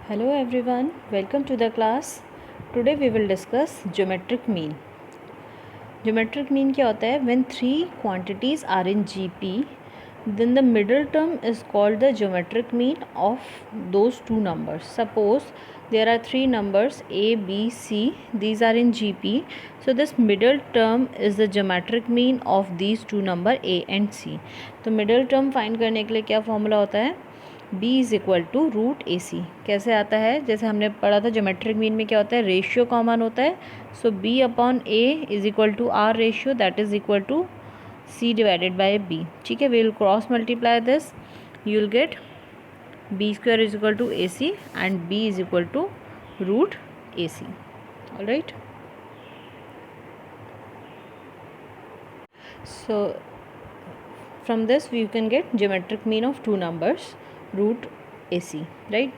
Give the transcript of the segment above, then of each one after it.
Hello everyone, welcome to the class. Today we will discuss geometric mean. Geometric mean क्या होता है? When three quantities are in GP, then the middle term is called the geometric mean of those two numbers. Suppose there are three numbers A, B, C. These are in GP. So this middle term is the geometric mean of these two number A and C. तो middle term find करने के लिए क्या formula होता है? b is equal to root A C. कैसे आता है? जैसे हमने पढ़ा था ज्योमेट्रिक मीन में क्या होता है, रेशियो कॉमन होता है. So b upon a is equal to r ratio, that is equal to c divided by b. ठीक है, we will cross multiply this, you will get b square is equal to a c and b is equal to root A c. Alright, so from this we can get geometric mean of two numbers root AC, right?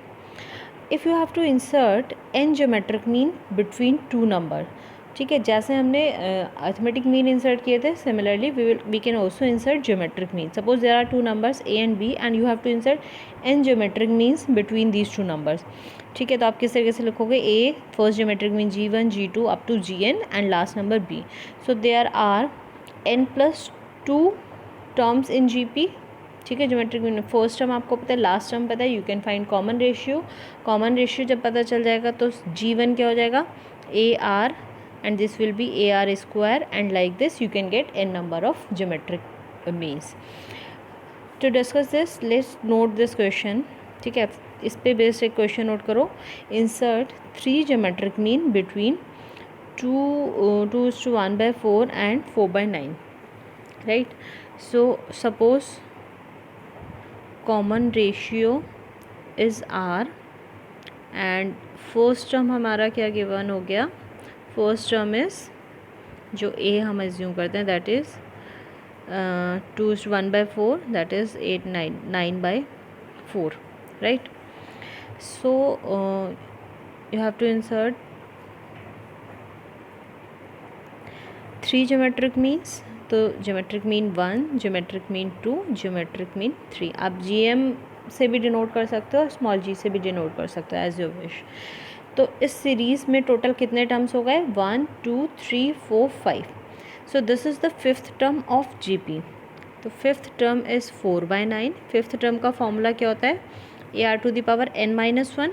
If you have to insert n geometric mean between two number, ठीक है, जैसे हमने arithmetic mean insert किए थे, similarly we can also insert geometric mean. Suppose there are two numbers a and b and you have to insert n geometric means between these two numbers. ठीक है, तो आप किस तरीके से लिखोगे? a first geometric mean g1 g2 up to gn and last number b. So there are n+2 terms in GP. ठीक है, ज्योमेट्रिक मीन फर्स्ट टर्म आपको पता है, लास्ट टर्म पता है, you can find common ratio. Common ratio जब पता चल जाएगा तो g1 क्या हो जाएगा? AR and this will be AR square, and like this you can get n number of geometric means. To discuss this, let's note this question. ठीक है, इस पे बेस्ड एक क्वेश्चन नोट करो. Insert 3 geometric mean between 2:1/4 and 4/9. right? So suppose common ratio is R and first term हमारा क्या given हो गया? फर्स्ट टर्म इज़ जो A हम एज्यूम करते हैं, that is 2:1/4, that is 9/4, right? So you have to insert 3 geometric means. तो geometric mean 1, geometric mean 2, geometric mean 3. आप GM से भी डिनोट कर सकते हो और स्मॉल g से भी डिनोट कर सकते हो, एज यू विश. तो इस सीरीज़ में टोटल कितने टर्म्स हो गए? 1 2 3 4 5. सो this is the fifth term of GP. तो fifth term is 4/9. Fifth term का फॉर्मूला क्या होता है? AR⁻n-1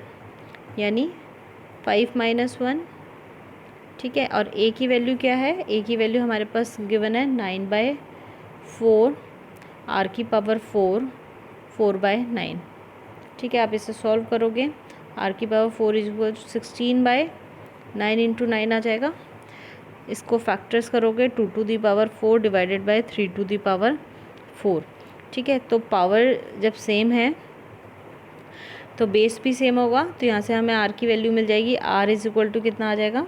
यानी 5-1. ठीक है, और a की वैल्यू क्या है? a की वैल्यू हमारे पास गिवन है 9/4, r की पावर 4, 4/9. ठीक है, आप इसे सॉल्व करोगे, r की power 4 is equal to 16/9 into 9 आ जाएगा. इसको फैक्टर्स करोगे 2⁴ डिवाइडेड बाय 3⁴. ठीक है, तो पावर जब सेम है तो बेस भी सेम होगा, तो यहाँ से हमें r की वैल्यू मिल जाएगी. r इज इक्वल टू कितना आ जाएगा?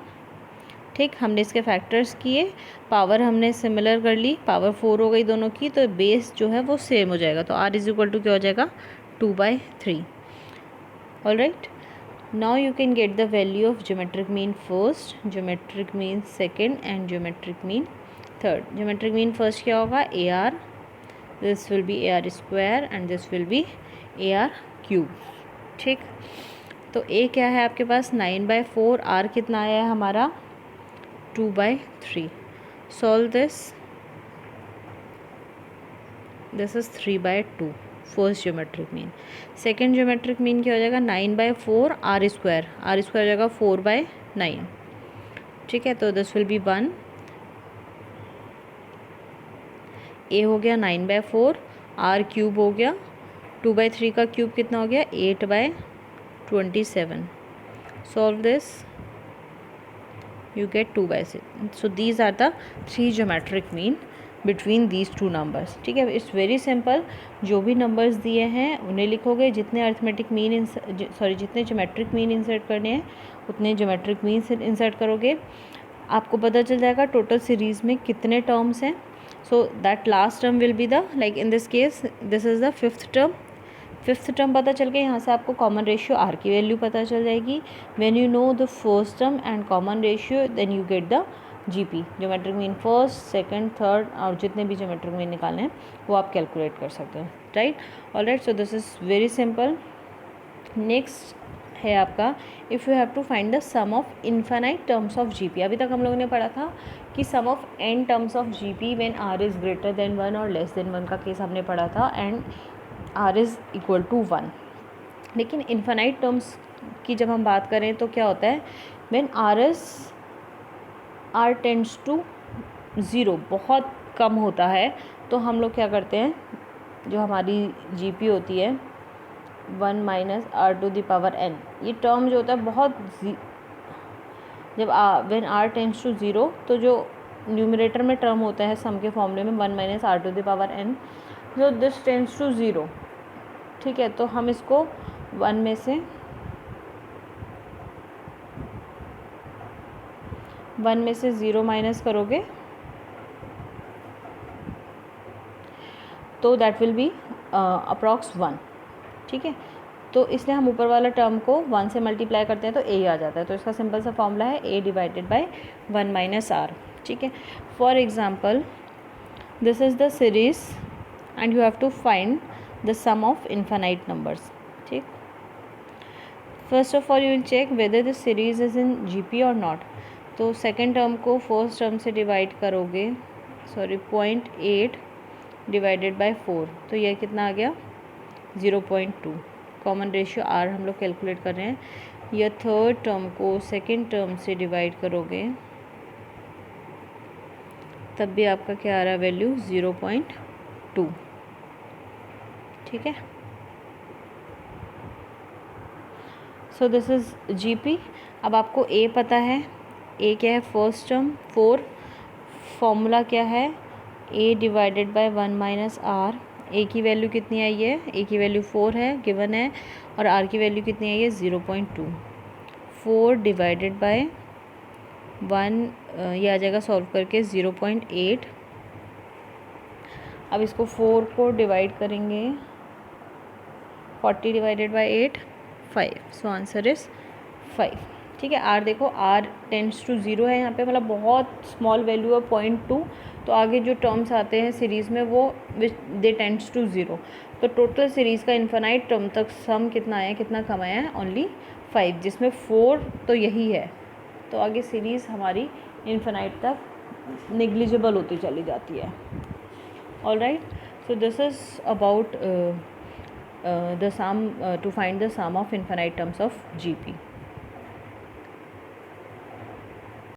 ठीक, हमने इसके फैक्टर्स किए, पावर हमने सिमिलर कर ली, पावर 4 हो गई दोनों की, तो बेस जो है वो सेम हो जाएगा. तो r इज इक्वल टू क्या हो जाएगा? 2/3. All right, now you can get the value of geometric mean first, geometric mean second and geometric mean third. Geometric mean first क्या होगा? AR, this will be AR square and this will be AR cube. ठीक, तो A क्या है आपके पास? 9/4. R कितना आया है हमारा? 2/3. solve this, this is 3/2. First geometric mean. Second geometric mean क्या हो जाएगा? 9/4 R स्क्वायर. R स्क्वायर हो जाएगा 4/9. ठीक है, तो दिस विल बी 1. A हो गया 9/4, R क्यूब हो गया, 2/3 का क्यूब कितना हो गया? 8/27. Solve this, you get 2/6. so these are the 3 geometric mean between these two numbers. ठीक है, इट्स वेरी सिंपल. जो भी नंबर्स दिए हैं उन्हें लिखोगे, जितने अर्थमेटिक मीन जितने ज्योमेट्रिक मीन इंसर्ट करने हैं उतने ज्योमेट्रिक मीन इंसर्ट करोगे. आपको पता चल जाएगा टोटल सीरीज़ में कितने टर्म्स हैं. So that last term will be the, like in this case this is the fifth term. Fifth term पता चल गया, यहाँ से आपको कॉमन रेशियो R की वैल्यू पता चल जाएगी. When you know the first term and common ratio, then you get the GP, geometric mean first, second, third, और जितने भी ज्योमेट्रिक मीन निकालने हैं वो आप कैलकुलेट कर सकते हो, right? Alright, so this is very simple. Next है आपका if you have to find the sum of infinite terms of GP. अभी तक हम लोगों ने पढ़ा था कि sum of n terms of GP when r is greater than 1 or less than 1 का केस हमने पढ़ा था and r is equal to 1। लेकिन इन्फाइनाइट टर्म्स की जब हम बात करें तो क्या होता है, व्हेन r टेंड्स टू 0, बहुत कम होता है, तो हम लोग क्या करते हैं, जो हमारी जीपी होती है 1 minus r to the power n, ये टर्म जो होता है बहुत जब व्हेन r टेंड्स टू 0, तो जो न्यूमरेटर में टर्म होता है सम के फॉर्मूले में 1 minus r to the power n, जो दिस टेंड्स टू 0, ठीक है। तो हम इसको 1 में से 0 माइनस करोगे तो दैट विल बी अप्रॉक्स 1, ठीक है। तो इसलिए हम ऊपर वाला टर्म को 1 से मल्टीप्लाई करते हैं तो a आ जाता है। तो इसका सिंपल सा फॉर्मूला है a divided by 1 minus R, ठीक है। For example this is the series and you have to find the sum of infinite numbers, ठीक। First of all you will check whether this series is in GP or not. तो second term को first term से divide करोगे, 0.8 divided by 4, तो यह कितना आ गया 0.2। Common ratio r हम लोग कैलकुलेट कर रहे हैं। यह थर्ड टर्म को सेकेंड टर्म से डिवाइड करोगे तब भी आपका क्या आ रहा है वैल्यू 0.2, ठीक है। सो दिस इज़ जीपी। अब आपको a पता है, a क्या है फर्स्ट टर्म 4, फॉर्मूला क्या है a divided by 1 minus r. a की वैल्यू कितनी आई है, a की वैल्यू 4 है गिवन है, और r की वैल्यू कितनी आई है 0.2। 4 डिवाइडेड बाय 1 ये आ जाएगा सॉल्व करके 0.8। अब इसको 4 को डिवाइड करेंगे, 40 divided by 8 5, so answer is 5, ठीक है। r देखो r टेंड्स टू 0 है यहाँ पे, मतलब बहुत स्मॉल वैल्यू है 0.2। तो आगे जो टर्म्स आते हैं सीरीज़ में वो दे टेंड्स टू 0। तो टोटल सीरीज़ का इन्फाइनाइट टर्म तक सम कितना आया, कितना कम आया है, ओनली 5, जिसमें 4 तो यही है। तो आगे सीरीज़ हमारी इन्फाइनाइट तक नेग्लिजिबल होती चली जाती है। All right, so this is about the sum to find the sum of infinite terms of GP.